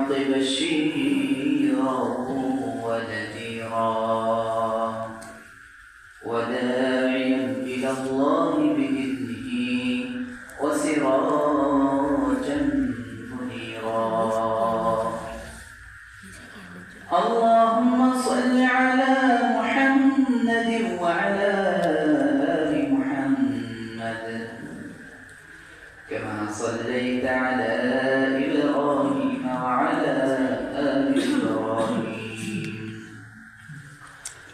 بالحق بشيرا ونذيرا وداعيا إلى الله بإذنه وسراجا منيرا اللهم صل على محمد وعلى آل محمد كما صليت على إبراهيم وعلى آل إبراهيم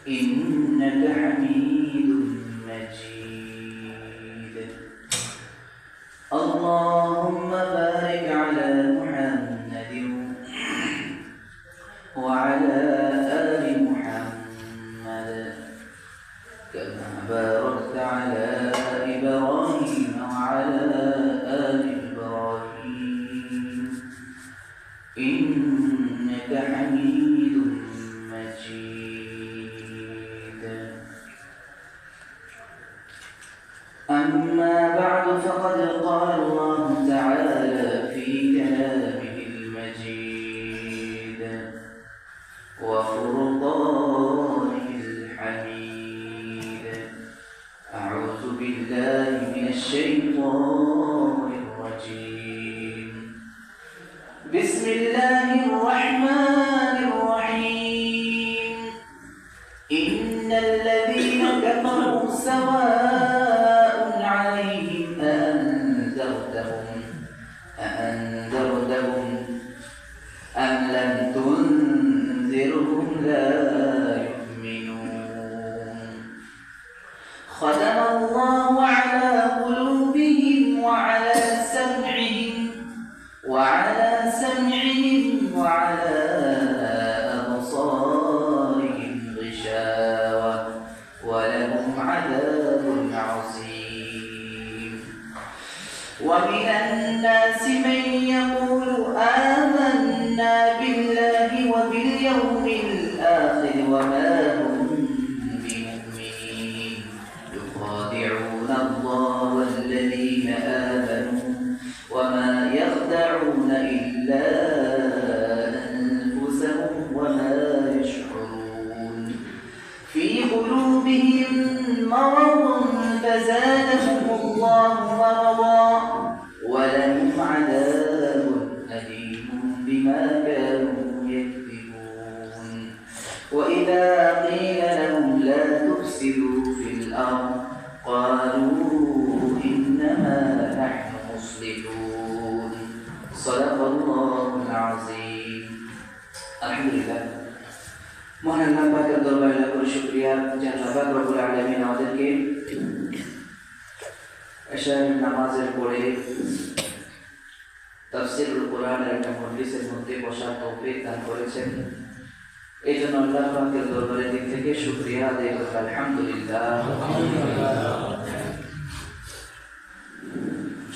إنك حميد مجيد اللهم بارك على محمد وعلى آل محمد كما باركت على إبراهيم وعلى آل إبراهيم إنك حميد مجيد أما بعد فقد قال الله تعالى في كلامه المجيد وفرقانه الحميد أعوذ بالله من الشيطان الرجيم بسم الله الرحمن الرحيم إن الذين كفروا سواء عليهم أأنذرتهم أم لم تنذرهم لا يؤمنون ختم الله على قلوبهم وعلى سمعهم وعلى أبصارهم غشاوة ولهم عذاب عظيم ومن الناس من يقول آمنا بالله وباليوم الآخر وما هم بمؤمنين يخادعون الله والذين آمنوا وما يخدعون إلا أنفسهم وما يشعرون في قلوبهم مرض فزادهم الله مرضا ولهم عذاب أليم بما كانوا يكذبون وإذا قيل لهم لا تفسدوا في الأرض قالوا إنما نحن مصلحون صدق الله العظيم الحمد لله মহান আল্লাহ পাকের দরবারে লাখ শুকরিয়া যে আল্লাহ পাক রব্বুল আলামিন আমাদেরকে এশার নামাজের পরে তাফসীরুল কোরআনের একটা মজলিসের মধ্যে বসার তৌফিক দান করেছেন এই জন্য আল্লাহ পাকের দরবারের দিক থেকে শুকরিয়া আদায় করি আলহামদুলিল্লাহ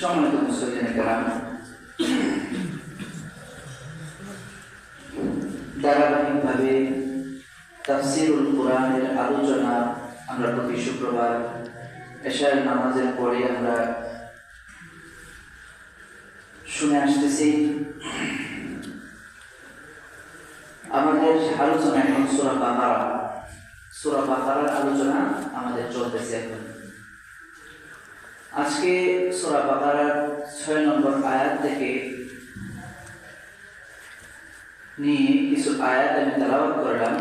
সম্মানিত মুসলিম کرام ধারাবাহিকভাবে তাফসীরুল কোরআনের আলোচনা আমরা প্রতি শুক্রবার এশার নামাজের পরে আমরা শুনে আসতেছি আমাদের আলোচনা এখন সূরা বাকারার আলোচনা আমাদের চলতেছে এখন আজকে সূরা বাকারার 6 নম্বর আয়াত থেকে নিয়ে কিছু আয়াত আমি তেলাওয়াত করলাম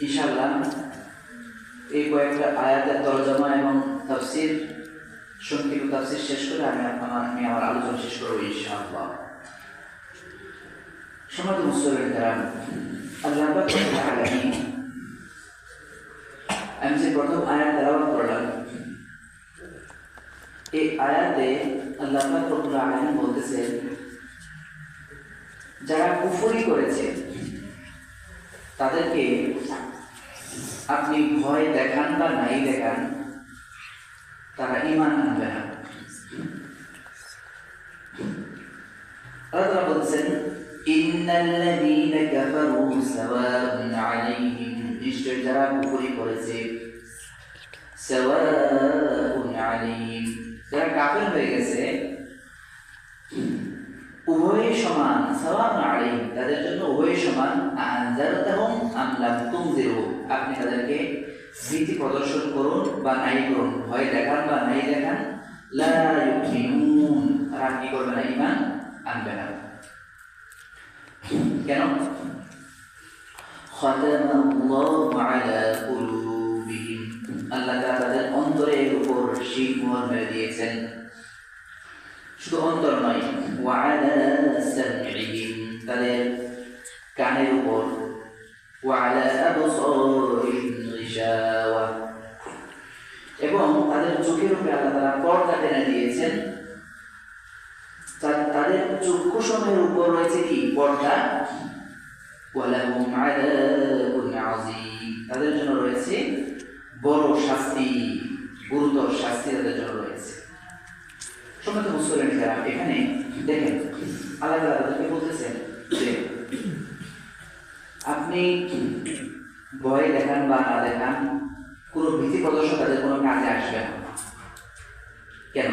ইনশাআল্লাহ এই কয়েকটা আয়াতের তরজমা এবং তাফসীর সংক্ষিপ্ত তাফসীর শেষ করে আমি আমার আলোচনা শেষ করব ইনশাআল্লাহ সম্মানিত মুসলিম کرام আল্লাহ পাক আলামিন আমি যে প্রথম আয়াত তেলাওয়াত করলাম এই আয়াতে আল্লাহ পাক রব্বুল আলামিন বলতেছেন যারা কুফরি করেছে তাদেরকে আপনি ভয় দেখান বা নাই দেখান তারা ঈমান আনবে না আল্লাহ বলছেন ইন্নাল্লাযীনা কাফারু সাওয়াউন আলাইহিম নিশ্চয় যারা কুফরি করেছে সাওয়াউন আলাইহিম যারা কাফের হয়ে গেছে উভয়ই সমান, সাওয়াউন আলাইহিম, তাদের জন্য উভয়ই সমান। আনজারতাহুম আম লাম তুনজিরু, আপনি তাদেরকে ভীতি প্রদর্শন করুন বা নাই করুন, ভয় দেখান বা নাই দেখান, লা ইউমিনুন, আর আপনি করবেন না, ঈমান আনবে না। কেন? খাতামাল্লাহু আলা কুলুবিহিম, আল্লাহ তাআলা তাদের অন্তরের উপর শির মোহর মেরে দিয়েছেন। শুধু অন্তর নয়, ওয়া আলা সামঈহিম, তাদের কানের উপর, ওয়া আলা আবসারিহিম গিশাওয়া, এবং তাদের চোখের উপরে আল্লাহ তাআলা পর্দা টেনে দিয়েছেন। তাদের চক্ষুসমূহের উপর রয়েছে কি? পর্দা। ওয়ালাহুম আযাবুন আযীম, তাদের জন্য রয়েছে বড় শাস্তি, গুরুতর শাস্তি তাদের জন্য রয়েছে। সম্মানিত মুসলিম যারা এখানে দেখেন, আল্লাহ তাআলা তাদেরকে বলতেছেন যে আপনি ভয় দেখান বা না দেখান, কোনো ভীতি প্রদর্শন তাদের কোনো কাজে আসবে না। কেন?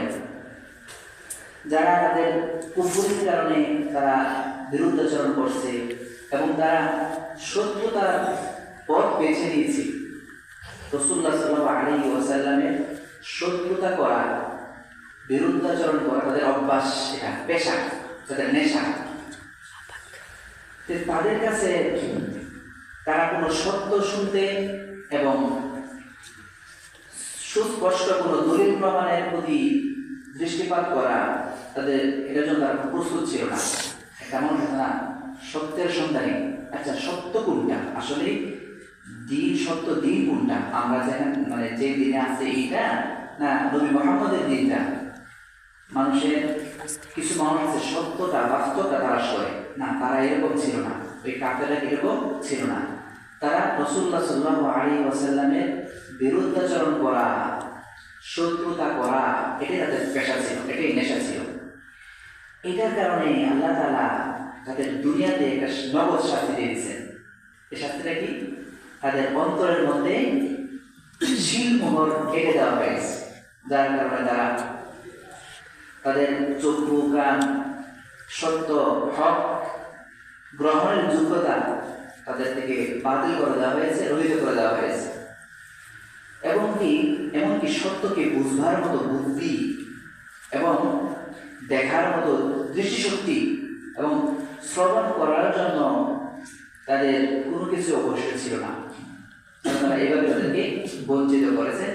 যারা তাদের কুফরির কারণে তারা বিরুদ্ধাচরণ করছে এবং তারা সত্যতার পথ বেছে নিয়েছে, রাসূলুল্লাহ সাল্লাল্লাহু আলাইহি ওয়াসাল্লামের শত্রুতা করা, বিরুদ্ধাচরণ করা তাদের অভ্যাস, এটা পেশা, তাদের নেশা। তাদের কাছে তারা কোনো সত্য শুনতে এবং সুস্পষ্ট কোনো দলিল প্রমাণের প্রতি দৃষ্টিপাত করা, তাদের এটার জন্য তারা প্রস্তুত ছিল না। তেমন না, সত্যের সন্ধানে, আচ্ছা সত্য কোনটা, আসলে দিন, সত্য দিন কোনটা, আমরা যেন মানে যে দিনে আছে এইটা না নবী মুহাম্মদের দিনটা। মানুষের কিছু মানুষ আছে সত্যটা, বাস্তবটা তালাশ করে না, তারা এরকম ছিল না, ওই কাফেররা এরকম ছিল না। তারা রাসূলুল্লাহ সাল্লাল্লাহু আলাইহি ওয়াসাল্লামের বিরুদ্ধাচরণ করা, শত্রুতা করা, এটাই তাদের পেশা ছিল, এটাই নেশা ছিল। এটার কারণে আল্লাহ তাআলা তাদের দুনিয়াতে একটা নগদ শাস্তি দিয়েছেন। এই শাস্তিটা কি? তাদের অন্তরের মধ্যে শিলমোহর কেটে দেওয়া হয়েছে, যার কারণে তারা তাদের চক্ষু, কান, সত্য, হক গ্রহণের যোগ্যতা তাদের থেকে বাতিল করে দেওয়া হয়েছে, রহিত করে দেওয়া হয়েছে। এমনকি সত্যকে বুঝবার মতো বুদ্ধি এবং দেখার মতো দৃষ্টিশক্তি এবং শ্রবণ করার জন্য তাদের কোনো কিছু অবশ্যই ছিল না। তারা এইভাবে তাদেরকে বঞ্চিত করেছেন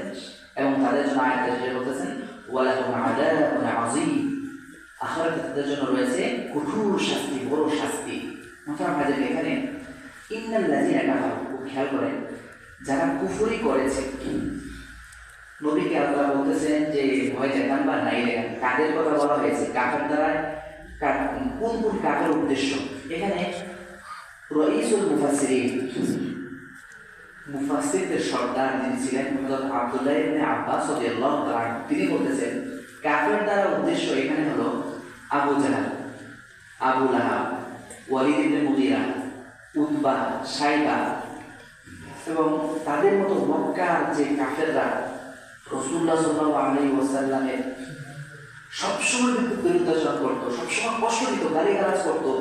এবং তাদের জন্য আয়াতে বলতেছেন ওয়ালাহুম আযাবুন আযীম, আখিরাতে তাদের জন্য রয়েছে কঠোর শাস্তি, বড় শাস্তি। মুহতারাম হাজির, এখানে ইন্নাল্লাযীনা কাফারু, খেয়াল করেন, যারা কুফরি করেছে, নবীকে আল্লাহ বলতেছেন যে ভয় দেখান বা নাই দেখান। কাদের কথা বলা হয়েছে? কাফের দ্বারা। কোন কোন কাফের উদ্দেশ্য? এখানে রাইসুল মুফাসসিরিন, মুফাসসিরদের সর্দার যিনি ছিলেন হযরত আব্দুল্লাহ ইবনে আব্বাস রাদিয়াল্লাহু তাআলা, তিনি বলতেছেন কাফের দ্বারা উদ্দেশ্য এখানে হলো আবু জাহল, আবু লাহাব, ওয়ালিদ ইবনে মুগীরা, উতবা, শাইবা এবং তাদের মতো মক্কার যে কাফেররা রাসূলুল্লাহ সাল্লাল্লাহু আলাইহি ওয়াসাল্লামের সবসময় বিরুদ্ধাচরণ করতো, সবসময় কষ্ট দিত, গালিগালাজ করতো,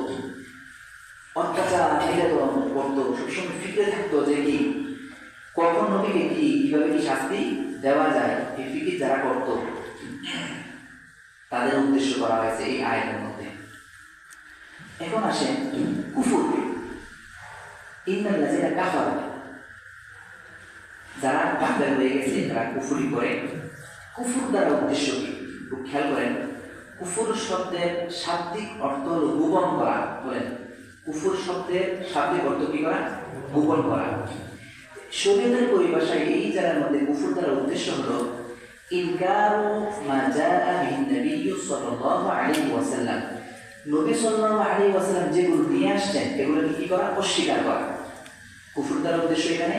অত্যাচার নির্যাতন করতো, সবসময় ফিরে থাকতো যে কি কখন নবীকে কিভাবে কি শাস্তি দেওয়া যায়, এই ফিকির যারা করতো, তাদের উদ্দেশ্য করা হয়েছে এই আয়াতের মধ্যে। এখন আসেন কুফর, ইন্নাল্লাযীনা কাফারু, যারা কাফের হয়ে গেছে, তারা কুফরি করে। কুফর দ্বারা উদ্দেশ্য কি? খুব খেয়াল করেন, কুফর শব্দের শাব্দিক অর্থ হল গোপন করা। বলেন, কুফর শব্দের শাব্দিক অর্থ কি করা? গোপন করা। শরীয়তের পরিভাষায় এই জায়গার মধ্যে কুফর দ্বারা উদ্দেশ্য হলো ইনকারু মা জাআ বিহি নবী সাল্লাল্লাহু আলাইহি ওয়াসাল্লাম, নবী সাল্লাল্লাহু আলাইহি ওয়াসাল্লাম যেগুলো নিয়ে আসছেন এগুলো কি করা? অস্বীকার করা। কুফর দ্বারা উদ্দেশ্য এখানে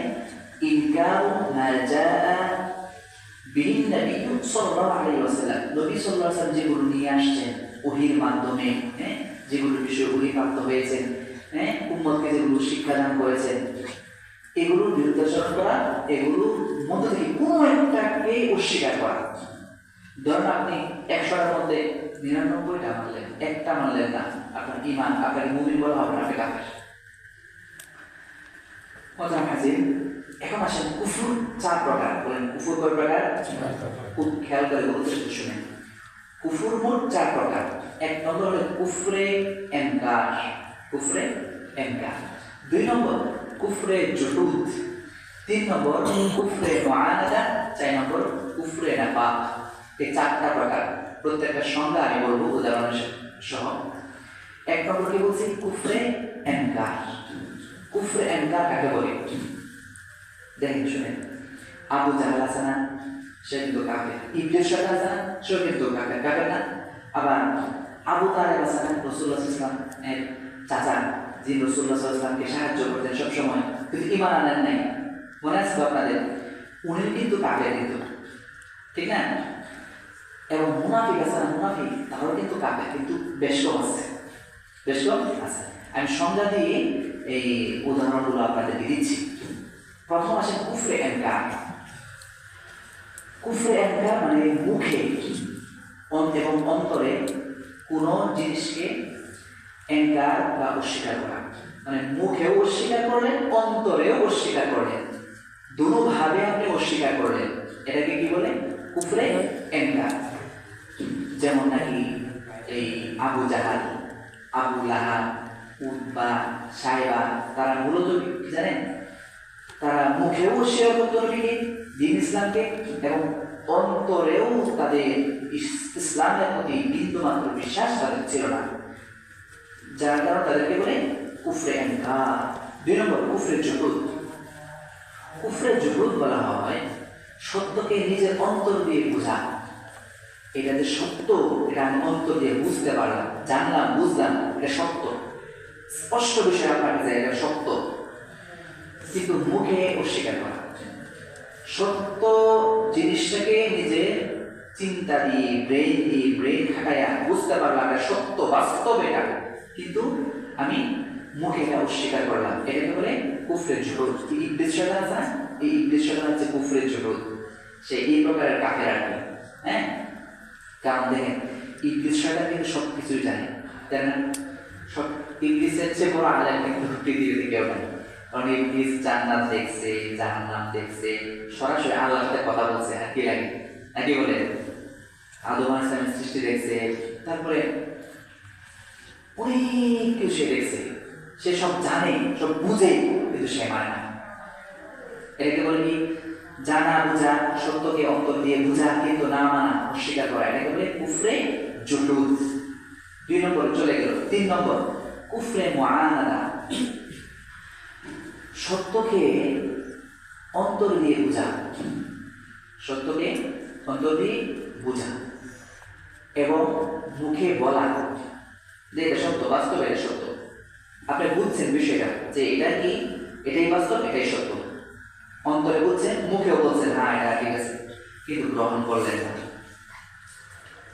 ইনকারু মা জাআ বিহি নবী সাল্লাল্লাহু আলাইহি ওয়াসাল্লাম, নবী সাল্লাল্লাহু আলাইহি ওয়াসাল্লাম যেগুলো নিয়ে আসছেন ওহীর মাধ্যমে, যেগুলো বিষয়ে ওহী প্রাপ্ত হয়েছেন, উম্মতকে যেগুলো শিক্ষাদান করেছেন, এগুলোর বিরুদ্ধাচরণ করা, এগুলোর মধ্য থেকে কোনো একটাকে অস্বীকার করা। ধরুন আপনি 100টার মধ্যে 99টা মানলেন, একটা মানলেন না, আপনার ঈমান, আপনার মুমিন বলা হবে না, আপনি কাফের। মজার হাজির, এখন আসেন কুফর 4 প্রকার। বলেন কুফর কয় প্রকার? খুব খেয়াল করে গুরুত্ব শুনেন। কুফর মোট 4 প্রকার। 1 নম্বর হলো কুফরে ইনকার, কুফরে ইনকার। 2 নম্বর কুফরে জুহুদ। 3 নম্বর কুফরে মুআনাদা। 4 নম্বর কুফরে নিফাক। এই 4টা প্রকার, প্রত্যেকটা সংজ্ঞা আমি বলবো উদাহরণ সহ। 1 নম্বর কি বলছি? কুফরে ইনকার। কুফরে ইনকার কাকে বলে? দেখেন শুনেন, আবু জাহল আছে না, সে কিন্তু কাফের। ইবলিস শয়তান আছে না, সে কিন্তু কাফের, কাফের না? আবার আবু তালেব আছে না, রাসূলুল্লাহ সাল্লাল্লাহু আলাইহি ওয়াসাল্লাম এর চাচা, যিনি রাসূলুল্লাহ সাল্লাল্লাহু আলাইহি ওয়াসাল্লামকে সাহায্য করতেন সব সময়, কিন্তু ঈমান আনেন নাই, মনে আছে তো আপনাদের? উনি কিন্তু কাফের, কিন্তু ঠিক না? এবং মুনাফিক আছে না, মুনাফিক, তারাও কিন্তু কাফের, কিন্তু বেশ কম আছে, বেশ কম আছে। আমি সংজ্ঞা দিয়ে এই উদাহরণগুলো আপনাদের দিচ্ছি। প্রথম আসে কুফরে ইনকার। কুফরে ইনকার মানে মুখে এবং অন্তরে কোনো জিনিসকে ইনকার বা অস্বীকার করা, মানে মুখেও অস্বীকার করলেন, অন্তরেও অস্বীকার করলেন, দুভাবে আপনি অস্বীকার করলেন, এটাকে কি বলে? কুফরে ইনকার। যেমন নাকি এই আবু জাহাল, আবু লাহাব, উতবা, সাইবা, তারা মূলত কি জানেন? তারা মুখেও অস্বীকার করত নবীকে, দ্বীন ইসলামকে, এবং অন্তরেও তাদের ইসলামের প্রতি বিন্দুমাত্র বিশ্বাস তাদের ছিল না, যার কারণে তাদেরকে বলে কুফরে ইনকার। 2 নম্বর কুফরে জুহুদ। কুফরে জুহুদ বলা হয় সত্যকে নিজের অন্তর দিয়ে বোঝা। এটা যে সত্য, এটা আমি অন্তর দিয়ে বুঝতে পারলাম, জানলাম, বুঝলাম, এটা সত্য, স্পষ্ট বিষয় আপনার কাছে, এটা সত্য, কিন্তু মুখে অস্বীকার করা। সত্য জিনিসটাকে নিজে চিন্তা দিয়ে, ব্রেন খাটাইয়া বুঝতে পারলাম এটা সত্য, বাস্তব এটা, কিন্তু আমি মুখে এটা অস্বীকার করলাম, এটাকে বলে কুফরে জুহুদ। ইবলিস শয়তান আছে না, এই ইবলিস শয়তান হচ্ছে কুফরে জুহুদ, সে এই প্রকারের কাফের আর কি। হ্যাঁ, কারণ দেখেন ইবলিস শয়তান কিন্তু সব কিছুই জানে, তাই না? সব ইবলিসের চেয়ে বড় আলেম কিন্তু পৃথিবীতে কেউ নেই। কারণ ইবলিস জান্নাত দেখছে, জাহান্নাম দেখছে, সরাসরি আল্লাহর সাথে কথা বলছে, আর কি লাগে নাকি? বলে আদম আলাইহিস সালামের সৃষ্টি দেখছে, তারপরে অনেক কিছু সে দেখছে, সে সব জানে, সব বুঝে, কিন্তু সে মানে না। এটাকে বলে কি? জানা বুঝা, সত্যকে অন্তর দিয়ে বুঝা, কিন্তু না মানা, অস্বীকার করা, এটাকে বলে কুফরে জুহুদ। 2 নম্বর চলে গেল। 3 নম্বর কুফরে মুআনাদা। সত্যকে অন্তর দিয়ে বুঝা, সত্যকে অন্তর দিয়ে বুঝা এবং মুখে বলা যে এটা সত্য, বাস্তব, এটা সত্য, আপনি বুঝছেন বিষয়টা যে এটা কি, এটাই বাস্তব, এটাই সত্য, অন্তরে বুঝছেন, মুখেও বলছেন হ্যাঁ এটা ঠিক আছে, কিন্তু গ্রহণ করলেন না।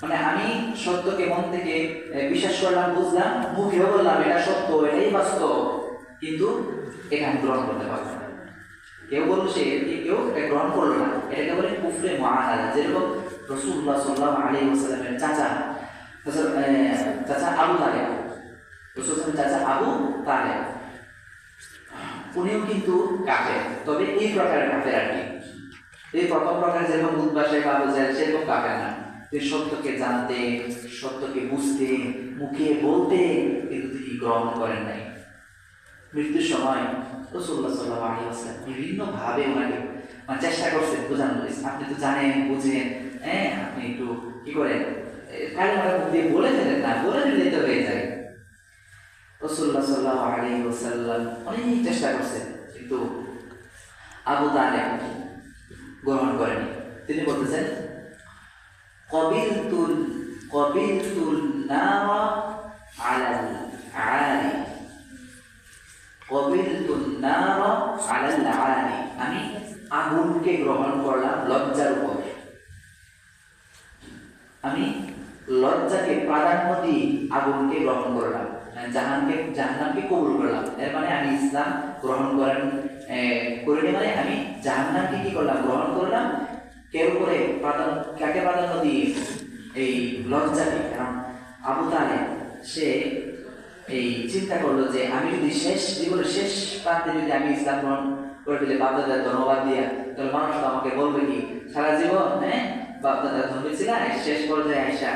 মানে আমি সত্যকে মন থেকে বিশ্বাস করলাম, বুঝলাম, মুখেও বললাম এটা সত্য, এটাই বাস্তব, কিন্তু এটা আমি গ্রহণ করতে পারবো না। কেউ বলল সে, কেউ এটা গ্রহণ করলো না, এটাকে বলে কুফরে মুআনাদা। যেরকম রাসূলুল্লাহ সাল্লাল্লাহু আলাইহি ওয়াসাল্লামের চাচা আবু তালেব, রাসূলের চাচা আবু তালেব, উনিও কিন্তু কাফের, তবে এই প্রকারের কাফের আর কি। এই প্রথম প্রকার যেরকম উতবা, সাইবা, আবু জাহেল, সেরকম কাফের না। তিনি সত্যকে জানতে, সত্যকে বুঝতে, মুখে বলতে, কিন্তু তিনি গ্রহণ করেন নাই। মৃত্যুর সময় রাসূলুল্লাহ সাল্লাল্লাহু আলাইহি ওয়াসাল্লাম বিভিন্ন ভাবে ওনাকে চেষ্টা করছেন বোঝানোর, আপনি তো জানেন, বুঝেন, হ্যাঁ, আপনি একটু কি করেন, কালিমাটা মুখ দিয়ে বলে ফেলেন না, বলে দিলে তো হয়ে যায়। রাসূলুল্লাহ সাল্লাল্লাহু আলাইহি ওয়াসাল্লাম অনেক চেষ্টা করছেন, কিন্তু আবু তালেব গ্রহণ করেনি। তিনি বলতেছেন কবিলতুল নারা আলাল আলি, কবিলতুন নারা আলাল আলি, আমি আগুনকে গ্রহণ করলাম লজ্জার উপর, আমি লজ্জাকে প্রাধান্য দিয়ে আগুনকে গ্রহণ করলাম, জাহান্নামকে কবুল করলাম। এর মানে আমি ইসলাম গ্রহণ করিনি, মানে আমি জাহান্নামকে কি করলাম? গ্রহণ করলাম। এর উপরে কাকে প্রাধান্য দিয়ে এই লজ্জাকে। কারণ আবু তালেব সে এই চিন্তা করলো যে আমি যদি জীবনের শেষ প্রান্তে যদি আমি ইসলাম গ্রহণ করে দিলে বাপদাদার ধন্যবাদ দিয়া, তাহলে মানুষ তো আমাকে বলবে কি সারা জীবন বাপদাদার ধর্মী ছিল, শেষ পর্যায়ে আইসা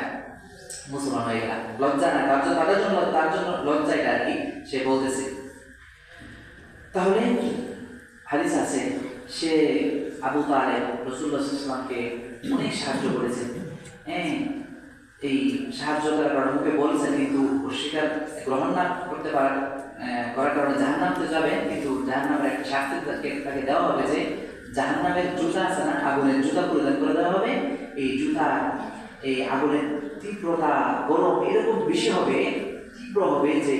মুসলমান হয়ে গেলাম। লজ্জা না, তার জন্য লজ্জা এটা আর কি সে বলতেছে। তাহলে হাদিস আছে সে আবু তালেব রাসূলুল্লাহ সাল্লাল্লাহু আলাইহি ওয়াসাল্লামকে অনেক সাহায্য করেছে। এই সাহায্য করার কারণে মুখে বলছেন, কিন্তু অস্বীকার গ্রহণ না করতে করার কারণে জাহান্নামে যাবেন, কিন্তু জাহান্নামের একটা শাস্তি তাকে দেওয়া হবে যে জাহান্নামের জুতা আছে না, আগুনের জুতা পরিধান করে দেওয়া হবে। এই জুতা এই আগুনের তীব্রতা গরম এরকম বেশি হবে, তীব্র হবে যে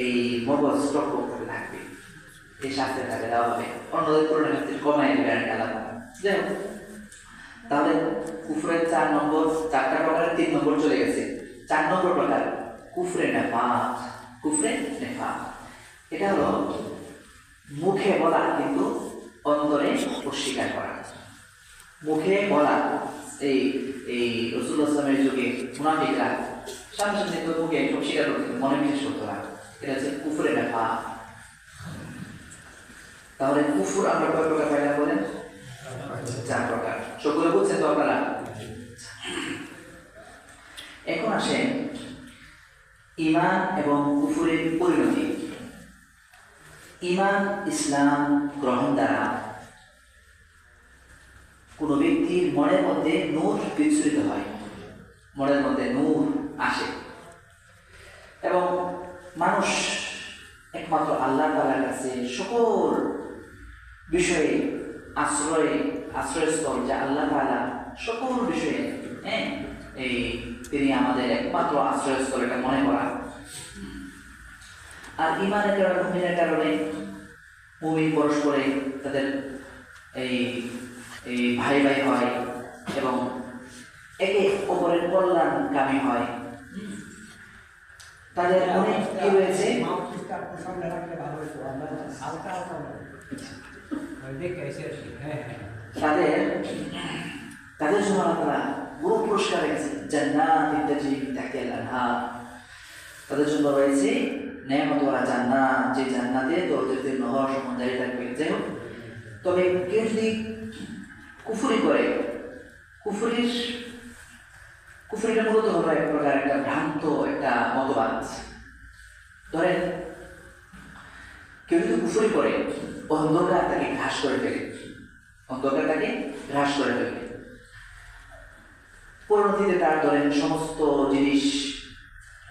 এই মগজ টকবক করে থাকবে। এই শাস্তি তাকে দেওয়া হবে, অন্যদের তুলনায় কমাই দেবে আর কি আলাদা। যাই হোক, তাহলে কুফরের 4টা প্রকারের 3 নম্বর চলে গেছে। 4 নম্বর প্রকার কুফরে নেফাক। কুফরে নেফাক এটা হলো মুখে বলা কিন্তু অন্তরে অস্বীকার করা। মুখে বলা, এই রাসূলুল্লাহ সাল্লাল্লাহু আলাইহি ওয়াসাল্লামের যুগে মুনাফিকরা সামনে তো মুখে অস্বীকার করতে, মনে বিশ্বাস করতে না। এটা হচ্ছে কুফরে নেফাক। তাহলে কুফর আমরা কয় প্রকার পাইলাম বলেন? 4 প্রকার। সবগুলো বলছেন তো আপনারা? এখন আসেন ঈমান এবং কুফরের পরিণতি। ঈমান ইসলাম গ্রহণ দ্বারা কোনো ব্যক্তির মনের মধ্যে নূর বিচ্ছুরিত হয়, মনের মধ্যে নূর আসে এবং মানুষ একমাত্র আল্লাহ তাআলার কাছে সকল বিষয়ে আশ্রয়স্থল, যা আল্লাহ তাআলা সকল বিষয়ে এই তিনি আমাদের একমাত্র আশ্রয়স্থল, এটা মনে করা। আর ঈমানের কারণে, মুমিনের কারণে মুমিন পরস্পরে তাদের এই ভাই ভাই হয় এবং একে অপরের কল্যাণকামী হয়। তাদের অনেক কি রয়েছে, তাদের জন্য আল্লাহ বড় পুরস্কার রেখেছে, জান্নাতুন তাজরি মিন তাহতিহাল আনহার। তাদের জন্য রয়েছে নেয়ামত ওয়ালা জান্নাত, যে জান্নাতে দরজাতে নহর সমুদ্রে থাকবে। যাই হোক, তবে কেউ যদি কুফরি করে, কুফরিটা মূলত হলো এক প্রকার একটা ভ্রান্ত একটা মতবাদ। ধরেন কেউ যদি কুফরি করে, অন্ধকার তাকে গ্রাস করে ফেলে, পরিণতিতে তার ধরেন সমস্ত জিনিস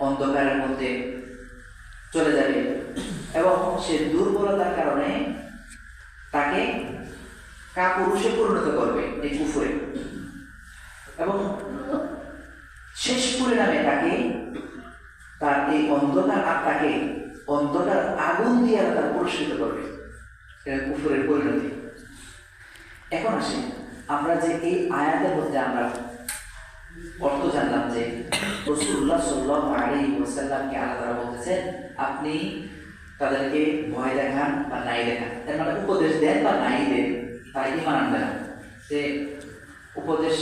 অন্ধকারের মধ্যে চলে যাবে এবং সে দুর্বলতার কারণে তাকে কাপুরুষে পরিণত করবে এই কুফরে, এবং শেষ পরিণামে তাকে তার এই অন্ধকার আত্মাকে অন্ধকার আগুন দিয়ে তার পুরস্কৃত করবে। এটা কুফরের পরিণতি। এখন আসে আমরা যে এই আয়াতের মধ্যে আমরা অর্থ জানলাম যে রাসূলুল্লাহ সাল্লাল্লাহু আলাইহি ওয়াসাল্লামকে আল্লাহ তাআলা বলতেছেন আপনি তাদেরকে ভয় দেখান বা নাই দেখান, তার মানে উপদেশ দেন বা নাই দেন, তারা ঈমান আনবে না। যে উপদেশ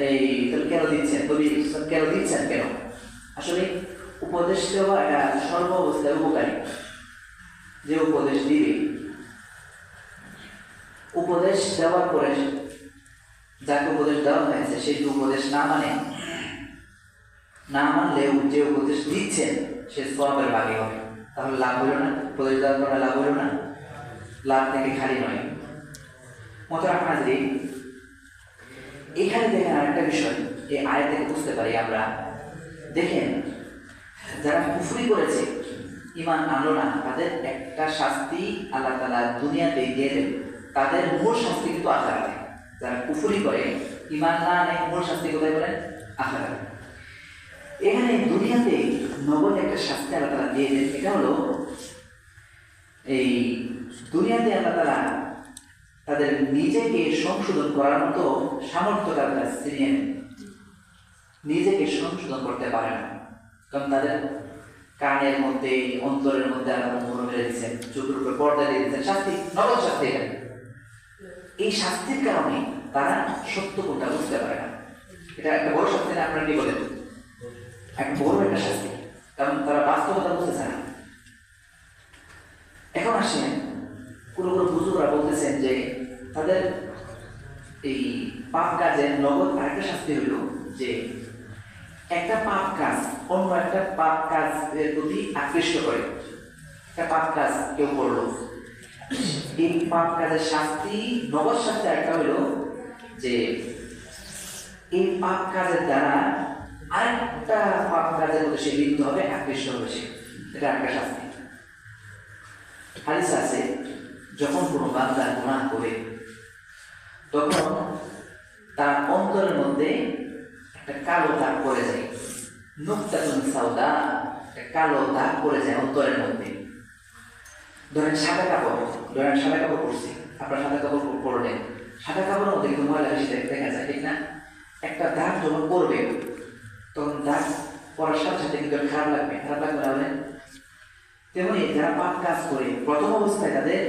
এই কেন দিচ্ছেন, কেন দিচ্ছেন, কেন? আসলে উপদেশ দেওয়া এটা সর্ব অবস্থায় উপকারী। যে উপদেশ দিবে, উপদেশ দেওয়ার পরে যাকে উপদেশ দেওয়া হয়েছে সেই উপদেশ না মানলেও যে উপদেশ দিচ্ছেন সে সওয়াবের ভাগী হবে। তাহলে লাভ হইল না? উপদেশ দেওয়ার পরে লাভ হইল না? লাভ থেকে খালি নয়। মোহতারাম হাজরিন, এখানে দেখেন আরেকটা বিষয় এই আয়াত থেকে বুঝতে পারি আমরা। দেখেন, যারা কুফরি করেছে, ঈমান আনলো না, তাদের একটা শাস্তি আল্লাহ তাআলা দুনিয়াতে দিয়ে দেন। তাদের মূল শাস্তি কিন্তু আখিরাতে। যারা কুফরি করে, ঈমান না আনে, মূল শাস্তি কোথায় বলেন? আখিরাতে। এখানে দুনিয়াতে নগদ একটা শাস্তি আল্লাহ তাআলা দিয়ে দেন। এটা হলো এই দুনিয়াতে আল্লাহ তাআলা তাদের নিজেকে সংশোধন করার মতো সামর্থ্য তাদের ছিনিয়ে নেন। নিজেকে সংশোধন করতে পারে না, কারণ তাদের কানের মধ্যে, অন্তরের মধ্যে আল্লাহ মোহর মেরে দিচ্ছেন, চোখের উপরে পর্দা দিয়ে দিচ্ছেন। শাস্তি, নগদ শাস্তি। এই শাস্তির কারণে তারা সত্য কোনটা বুঝতে পারে না। এটা একটা বড় শাস্তি না? আপনারা কি বলেন? একটা বড় একটা শাস্তি, কারণ তারা বাস্তবতা বুঝতেছে না। এখন আসেন, কোনো কোনো বুজুর্গরা বলতেছেন যে তাদের এই পাপ কাজের নগদ আরেকটা শাস্তি হইল যে একটা পাপ কাজ অন্য একটা পাপ কাজের প্রতি আকৃষ্ট করে। একটা পাপ কাজ কেউ করলো, এই পাপ কাজের শাস্তি, নগদ শাস্তি একটা হইল যে এই পাপ কাজের দ্বারা আরেকটা পাপ কাজের মধ্যে সে লিপ্ত হবে, আকৃষ্ট হবে সে। এটা একটা শাস্তি। হাদিস আছে, যখন কোনো বান্দা গুনাহ করে তখন তার অন্তরের মধ্যে একটা কালো দাগ পড়ে যায়, নুকতাতুন সাউদা, একটা কালো দাগ পড়ে যায় অন্তরের মধ্যে। ধরেন সাদা কাপড় পরছি, আপনার সাদা কাপড় পরলেন, সাদা কাপড়ের মধ্যে কিন্তু ময়লা বেশি দেখা যায়, ঠিক না? একটা দাগ যখন পড়বে তখন দাগ পড়ার সাথে সাথে কিন্তু খারাপ লাগবে না বলেন? তেমনি যারা পাপ কাজ করে প্রথম অবস্থায় তাদের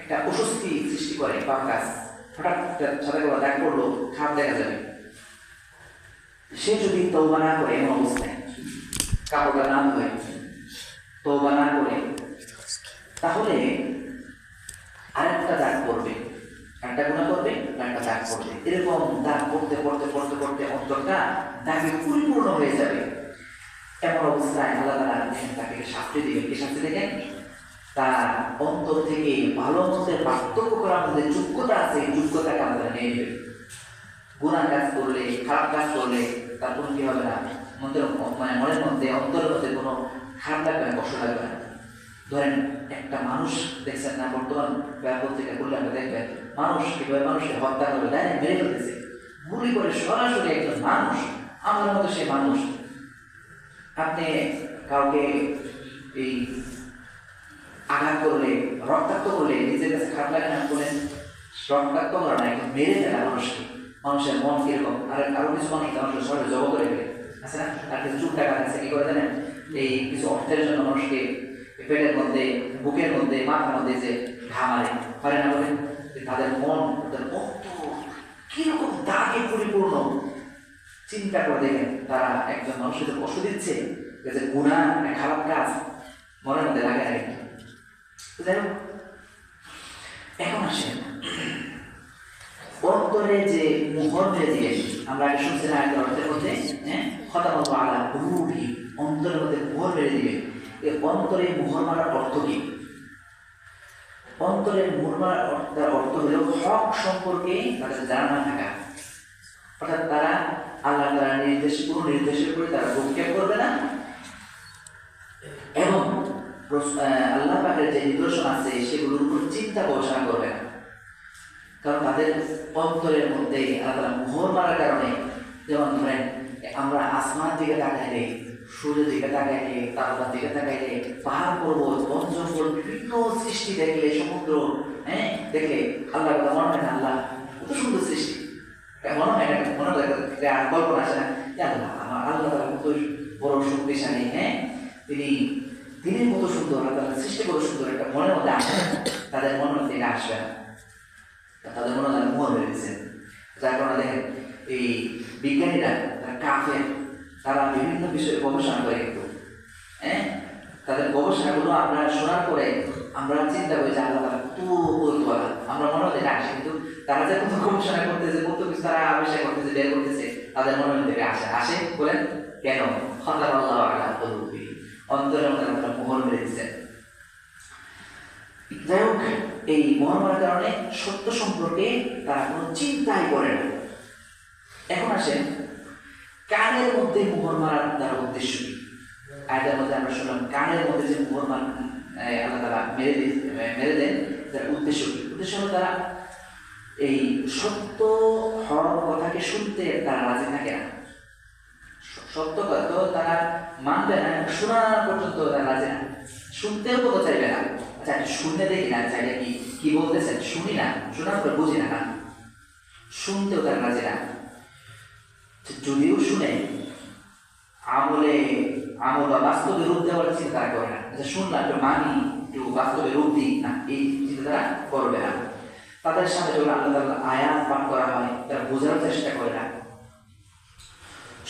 একটা অস্বস্তি সৃষ্টি করে পাপ কাজ, হঠাৎ সাদা কাপড় দাগ পড়লো, খারাপ দেখা যাবে। সে যদি তওবা না করে, এমন অবস্থায় কাপড়টা না ধোয়, তওবা না করে, তাহলে আরেকটা দাগ পড়বে, একটা গুনাহ করবে, আরেকটা দাগ পড়বে। এরকম দাগ পড়তে পড়তে পড়তে পড়তে অন্তরটা দাগে পরিপূর্ণ হয়ে যাবে। এমন অবস্থায় আল্লাহ তাআলা তাকে শাস্তি দিবেন। কি শাস্তি দেখেন? তার অন্তর থেকে ভালো মন্দের পার্থক্য করার মধ্যে যোগ্যতা আছে, এই যোগ্যতাকে আমাদের নিয়ে নেবে। গুনাহ কাজ করলে, খারাপ কাজ করলে তার কোনো কি হবে না, মনের মধ্যে, অন্তরের মধ্যে কোনো খারাপ লাগবে না, কষ্ট লাগবে না। ধরেন একটা মানুষ দেখছেন না, বর্তমান পত্রিকা করলে আপনি দেখবেন মানুষ কিভাবে মানুষকে হত্যা করে, ডাইরেক্ট মেরে ফেলতেছে, গুলি করে সরাসরি একজন মানুষ, আমার মতো সে মানুষ। আপনি কাউকে এই আঘাত করলে, রক্তাক্ত করলে নিজের কাছে খারাপ লাগে না? বলেন, রক্তাক্ত করা না, একদম মেরে ফেলা মানুষকে, মানুষের মন কিরকম। আর আরো কিছু মানুষের শরীরে জব করে ফেলে আছে না? আর কিছু চুল টাকা আছে, কি করে জানেন? এই কিছু অর্থের জন্য মানুষকে পেটের মধ্যে, বুকের মধ্যে, মাথার মধ্যে যে ঘা মারে, পারে না? বলেন, তাদের মন, তাদের অন্তর কিরকম দাগে পরিপূর্ণ। চিন্তা করে দেখেন, তারা একজন মানুষকে কষ্ট দিচ্ছে, যে গুনাহ, খারাপ কাজ মনের মধ্যে লাগে না। যাই হোক, এখন আসেন অন্তরে যে মোহর মেরে দিলেন, আমরা আগে শুনছি না আয়াতের অর্থের মধ্যে, খতামাল্লাহু আলা কুলুবিহিম, অন্তরের মধ্যে মোহর মেরে দিবেন। এই অন্তরে মোহর মারার অর্থ কি? অন্তরের মোহর মারার অর্থ হলো হক সম্পর্কে তাদের জানা থাকা, অর্থাৎ তারা আল্লাহ তাআলার নির্দেশ, পুরো নির্দেশের উপরে তারা ভ্রুক্ষেপ করবে না, এবং আল্লাহ পাকের যে নিদর্শন আছে সেগুলোর উপর চিন্তা গবেষণা করবে না। কারণ তাদের অন্তরের মধ্যে আল্লাহ মোহর মারার কারণে, যেমন ধরেন আমরা আসমান দিকে তাকাইলে, সূর্যের দিকে তাকাইলে, তারার দিকে তাকাইলে, পাহাড় পর্বত, বন জঙ্গল, বিভিন্ন সৃষ্টি দেখলে, সমুদ্র দেখলে আল্লাহ মনে হয় না, আল্লাহ কত সুন্দর সৃষ্টি, মনে হয় না, মনে হয় কল্পনা আসে না, আল্লাহ আমার আল্লাহ তাআলা কত বড় শক্তিশালী, তিনি কত সুন্দর, আল্লাহ সৃষ্টি কত সুন্দর, একটা মনের মধ্যে আসে না, তাদের মনের মধ্যে এটা আসবে না, তাদের মনে হয় মোহর হয়ে গেছে। যার কারণে দেখেন এই বিজ্ঞানীরা, তারা কাফের, তারা বিভিন্ন বিষয়ে গবেষণা করে, কিন্তু তাদের গবেষণাগুলো আমরা শোনার পরে আমরা চিন্তা করি যে আল্লাহ তাআলা কত কৌতূহলী, আমরা মনে হয় এটা আসে, কিন্তু তারা যে কত গবেষণা করতেছে, কত কিছু তারা আবিষ্কার করতেছে, বের করতেছে, তাদের মনের মধ্যে আসে বলেন কেন? খতামাল্লাহু আলা কুলুবিহিম, অন্তরের মধ্যে আল্লাহ মোহর মেরে দিয়েছেন। যাই হোক, এই মোহর মারার কারণে সত্য সম্পর্কে তারা কোনো চিন্তাই করে না। এখন আসেন কানের মধ্যে মোহর মারার দ্বারা উদ্দেশ্য কি? আয়াতের মধ্যে আমরা শুনলাম কানের মধ্যে যে মোহর আল্লাহ তাআলা মেরে দেন, তার উদ্দেশ্য কি? উদ্দেশ্য হলো তারা এই সত্য হক কথাকে শুনতে তারা রাজি থাকে না, সত্য কথা তারা মানবে না, শোনা পর্যন্ত তারা রাজি না, শুনতেও কথা চাইবে না। আচ্ছা, শুনতে দেখি না, চাইলে কি বলতেছেন শুনি না, শোনার পরে বুঝি না, শুনতেও তারা রাজি না। যদিও শুনে আমল বা বাস্তবে রূপ দেওয়ার চিন্তা তারা করে না। আচ্ছা, শুনলাম একটু মানি, একটু বাস্তবে রূপ দিই না, এই চিন্তা তারা করবে না। তাদের সামনে যখন আল্লাহ তাআলার আয়াত পাঠ করা হয় তারা বোঝার চেষ্টা করে না,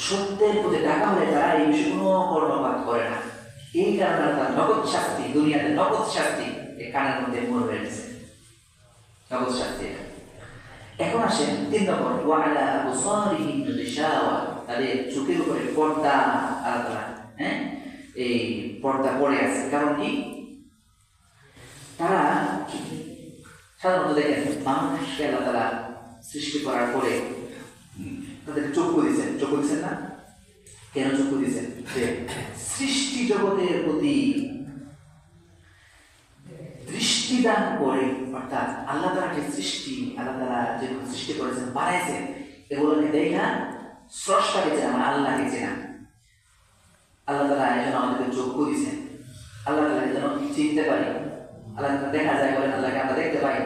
সত্যের প্রতি ডাকা হলে তারা এই বিষয়ে কোনো কর্ণপাত করে না। এই কারণে তার নগদ শাস্তি, দুনিয়াতে নগদ শাস্তি এই কানের মধ্যে মোড় হয়ে গেছে, নগদ শাস্তি। এখন আসেন 3 নম্বর, ওয়ালা আবসারিহিম গিশাওয়া, তাদের চোখের উপরে পর্দা আল্লাহ তাআলা এই পর্দা পড়ে আছে। কারণ কি? তারা সাধারণত দেখেন মানুষকে আল্লাহ তাআলা সৃষ্টি করার পরে তাদের চক্ষু দিয়েছেন না? কেন চক্ষু দিয়েছেন? যে সৃষ্টি জগতের প্রতি দৃষ্টিদান করে, অর্থাৎ আল্লাহ তাআলা যে সৃষ্টি, আল্লাহ তাআলা যে সৃষ্টি করেছেন, বানাইছেন, এগুলোকে দেখা স্রষ্টাকে চেনা, মানে আল্লাহকে চেনা। আল্লাহ তাআলা এই জন্য আমাদেরকে চক্ষু দিয়েছেন, আল্লাহ তাআলা যেন চিনতে পারি। আল্লাহ দেখা যায় বলেন, আল্লাহকে আমরা দেখতে পাই না,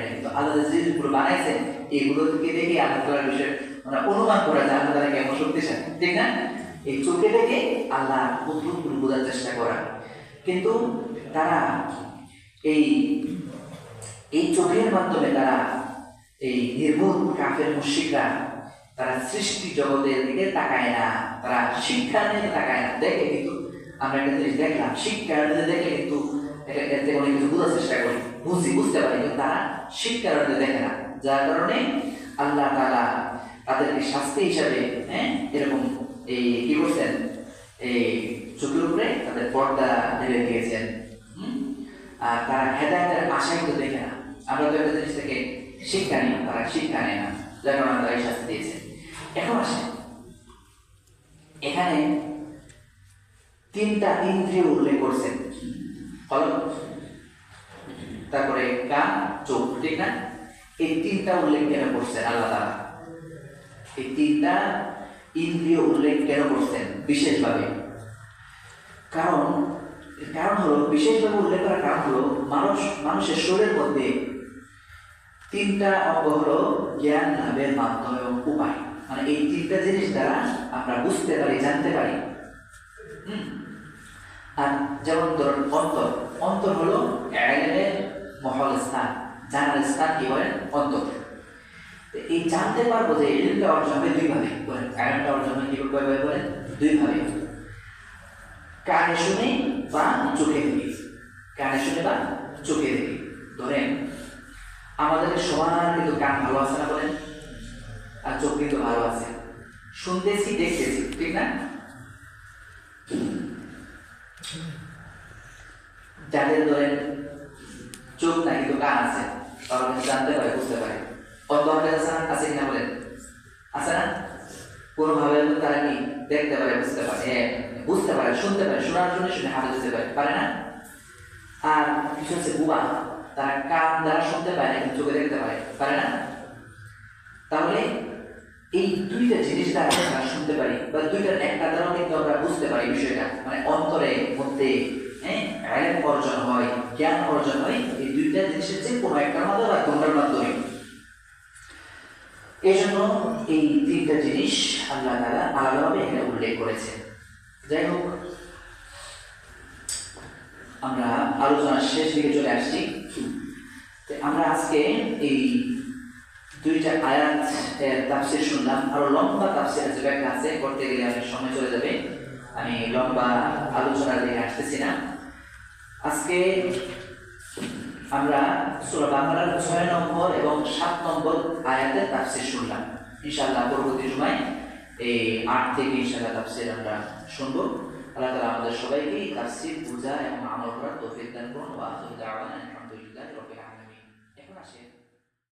কিন্তু আল্লাহ যে জিনিসগুলো বানাইছেন এগুলোকে দেখে আল্লাহ তাআলার বিষয়ে মানে অনুমান করা যায় আল্লাহ তাআলা কেমন শক্তিশালী, ঠিক না? এই চোখে দেখে আল্লাহ কতটুকু বোঝার চেষ্টা করা। কিন্তু তারা এই চোখের মাধ্যমে তারা এই নির্ভুল কাফের মুশরিকরা তারা সৃষ্টি জগতের দিকে তাকায় না, তারা শিক্ষা নিয়ে তাকায় না। দেখে কিন্তু আমরা একটা জিনিস দেখলাম, শিক্ষা দেখে কিন্তু এতে অনেক কিছু বোঝার চেষ্টা করি, বুঝতে পারি, কিন্তু তারা শিক্ষার দেখে না। যার কারণে আল্লাহ তাআলা তাদেরকে শাস্তি হিসাবে এরকম এই কি করছেন, এই চোখের উপরে তাদের পর্দা ঢেলে দিয়েছেন। আর তারা হেদায়েতের আশাই তো দেখে না। আমরা তো একটা জিনিস থেকে শিক্ষা নিই, তারা শিক্ষা নেয় না, যার কারণে তারা এই শাস্তি দিয়েছে। এখন আসে এখানে 3টা ইন্দ্রিয় উল্লেখ করছেন, ফলন, তারপরে কান, চোখ, ঠিক না? এই 3টা উল্লেখ কেন করছেন আল্লাহ তাআলা? এই 3টা ইন্দ্রিয় উল্লেখ কেন করছেন বিশেষভাবে? কারণ হলো, বিশেষভাবে উল্লেখ করার কারণ হলো মানুষের শরীরের মধ্যে 3টা অঙ্গ হলো জ্ঞান লাভের মাধ্যম এবং উপায়। মানে এই 3টা জিনিস দ্বারা আমরা বুঝতে পারি, জানতে পারি। আর যেমন ধরুন অন্তর হলো ইলমের মহল স্থান, জানার স্থান কি বলেন? অন্তর। এই জানতে পারবো যে ইলমটা অর্জন হবে 2 ভাবে, বলেন ইলমটা অর্জন হয় কিভাবে বলেন? 2 ভাবে, কানে শুনে বা চোখে দেখে। কানে শুনে বা চোখে দেখে। ধরেন আমাদের সবার কিন্তু কান ভালো আছে না বলেন, আর চোখ কিন্তু ভালো আছে, শুনতেছি, দেখতেছি, ঠিক না? যাদের ধরেন চোখ না কিন্তু কান আছে, তারা কিন্তু জানতে পারে, বুঝতে পারে। অন্ধ আছে কিনা বলেন? আছে না? কোনোভাবে তারা কি দেখতে পারে, বুঝতে পারে, শুনতে পারে, শোনার জন্য শুনে হাতে দিতে পারে না? আর কিছু হচ্ছে বুবা, তারা কান দ্বারা শুনতে পারে না, কিন্তু চোখে দেখতে পারে না? তাহলে এই 2টা জিনিস দ্বারা আমরা শুনতে পারি, বা 2টার একটা দ্বারাও কিন্তু আমরা বুঝতে পারি বিষয়টা, মানে অন্তরের মধ্যে ইলম অর্জন হয়, জ্ঞান অর্জন হয় এই 2টা জিনিসের যে কোনো একটার মাধ্যমে বা কোনটার মাধ্যমে। এই জন্য এই 3টা জিনিস আল্লাহ তাআলা আলাদাভাবে এখানে উল্লেখ করেছেন। যাই হোক, আমরা আলোচনার শেষ দিকে চলে আসছি। আমরা আজকে এই 2টা আয়াত তাফসীর শুনলাম। আরো লম্বা তাফসীর আছে, ব্যাখ্যা আছে, করতে গেলে অনেক সময় চলে যাবে, আমি লম্বা আলোচনার দিকে আসতেছি না। আজকে আমরা সূরা বাকারার 6 নম্বর এবং 7 নম্বর আয়াতের তাফসীর শুনলাম। ইনশাআল্লাহ পরবর্তী সময় এই 8 থেকে ইনশাআল্লাহ তাফসীর আমরা শুনবো। আল্লাহ তাআলা আমাদের সবাইকে তাফসীর বোঝা এবং আমল করার তৌফিক দান করুন। ওয়া আখিরু দাওয়ানা আলহামদুলিল্লাহি রাব্বিল আলামিন।